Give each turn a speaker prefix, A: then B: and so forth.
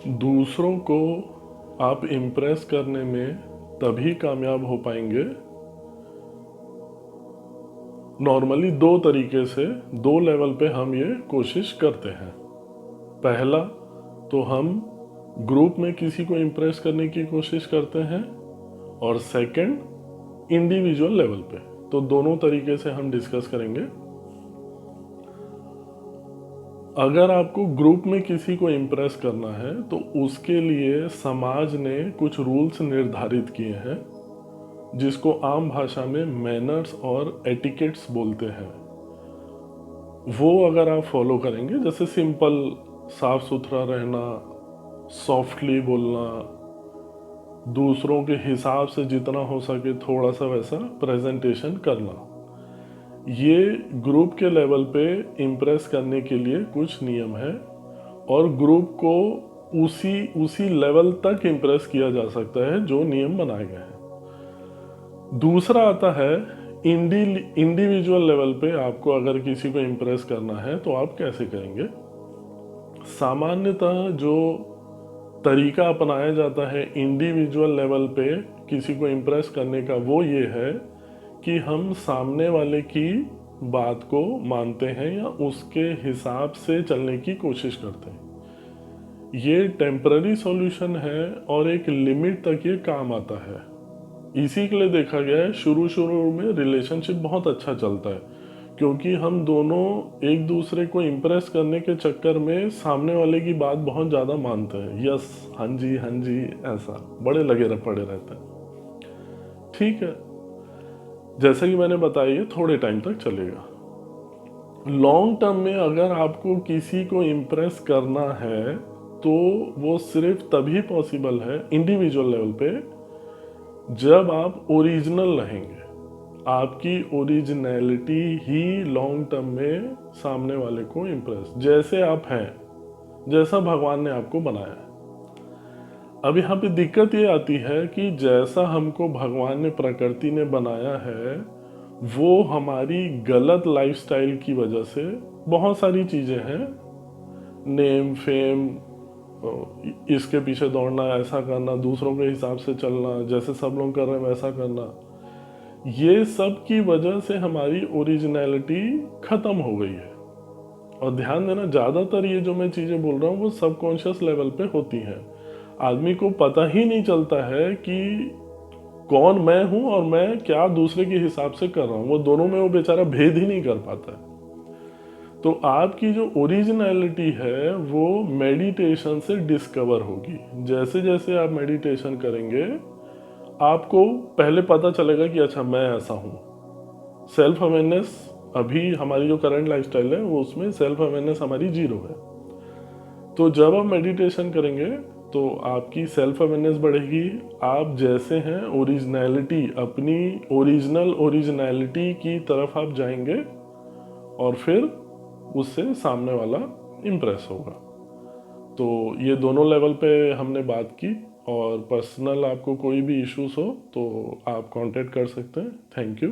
A: दूसरों को आप इम्प्रेस करने में तभी कामयाब हो पाएंगे नॉर्मली दो तरीके से, दो लेवल पे हम ये कोशिश करते हैं। पहला तो हम ग्रुप में किसी को इम्प्रेस करने की कोशिश करते हैं, और सेकंड इंडिविजुअल लेवल पे। तो दोनों तरीके से हम डिस्कस करेंगे। अगर आपको ग्रुप में किसी को इम्प्रेस करना है तो उसके लिए समाज ने कुछ रूल्स निर्धारित किए हैं, जिसको आम भाषा में मैनर्स और एटिकेट्स बोलते हैं। वो अगर आप फॉलो करेंगे, जैसे सिंपल साफ सुथरा रहना, सॉफ्टली बोलना, दूसरों के हिसाब से जितना हो सके थोड़ा सा वैसा प्रेजेंटेशन करना, ये ग्रुप के लेवल पे इम्प्रेस करने के लिए कुछ नियम है। और ग्रुप को उसी लेवल तक इम्प्रेस किया जा सकता है जो नियम बनाए गए हैं। दूसरा आता है इंडिविजुअल लेवल पे। आपको अगर किसी को इम्प्रेस करना है तो आप कैसे करेंगे। सामान्यतः जो तरीका अपनाया जाता है इंडिविजुअल लेवल पे किसी को इम्प्रेस करने का, वो ये है कि हम सामने वाले की बात को मानते हैं या उसके हिसाब से चलने की कोशिश करते हैं। ये टेम्पररी सॉल्यूशन है और एक लिमिट तक ये काम आता है। इसी के लिए देखा गया है शुरू में रिलेशनशिप बहुत अच्छा चलता है, क्योंकि हम दोनों एक दूसरे को इम्प्रेस करने के चक्कर में सामने वाले की बात बहुत ज़्यादा मानते हैं। यस, हाँ जी, ऐसा बड़े लगे पड़े रहते हैं। ठीक है, जैसा कि मैंने बताया ये थोड़े टाइम तक चलेगा। लॉन्ग टर्म में अगर आपको किसी को इम्प्रेस करना है तो वो सिर्फ तभी पॉसिबल है इंडिविजुअल लेवल पे, जब आप ओरिजिनल रहेंगे। आपकी ओरिजिनलिटी ही लॉन्ग टर्म में सामने वाले को इम्प्रेस, जैसे आप हैं, जैसा भगवान ने आपको बनाया है। अब यहाँ पे दिक्कत ये आती है कि जैसा हमको भगवान ने, प्रकृति ने बनाया है, वो हमारी गलत लाइफस्टाइल की वजह से बहुत सारी चीज़ें हैं, नेम फेम, इसके पीछे दौड़ना, ऐसा करना, दूसरों के हिसाब से चलना, जैसे सब लोग कर रहे हैं वैसा करना, ये सब की वजह से हमारी ओरिजिनलिटी ख़त्म हो गई है। और ध्यान देना, ज़्यादातर ये जो मैं चीज़ें बोल रहा हूँ वो सबकॉन्शियस लेवल पे होती हैं। आदमी को पता ही नहीं चलता है कि कौन मैं हूँ और मैं क्या दूसरे के हिसाब से कर रहा हूँ। वो दोनों में वो बेचारा भेद ही नहीं कर पाता है। तो आपकी जो ओरिजिनलिटी है वो मेडिटेशन से डिस्कवर होगी। जैसे जैसे आप मेडिटेशन करेंगे आपको पहले पता चलेगा कि अच्छा मैं ऐसा हूँ। सेल्फ अवेयरनेस, अभी हमारी जो करंट लाइफस्टाइल है वो उसमें सेल्फ अवेयरनेस हमारी 0 है। तो जब आप मेडिटेशन करेंगे तो आपकी सेल्फ अवेयरनेस बढ़ेगी। आप जैसे हैं ओरिजिनलिटी, अपनी ओरिजिनलिटी की तरफ आप जाएंगे और फिर उससे सामने वाला इम्प्रेस होगा। तो ये दोनों लेवल पे हमने बात की, और पर्सनल आपको कोई भी इश्यूज हो तो आप कांटेक्ट कर सकते हैं। Thank you.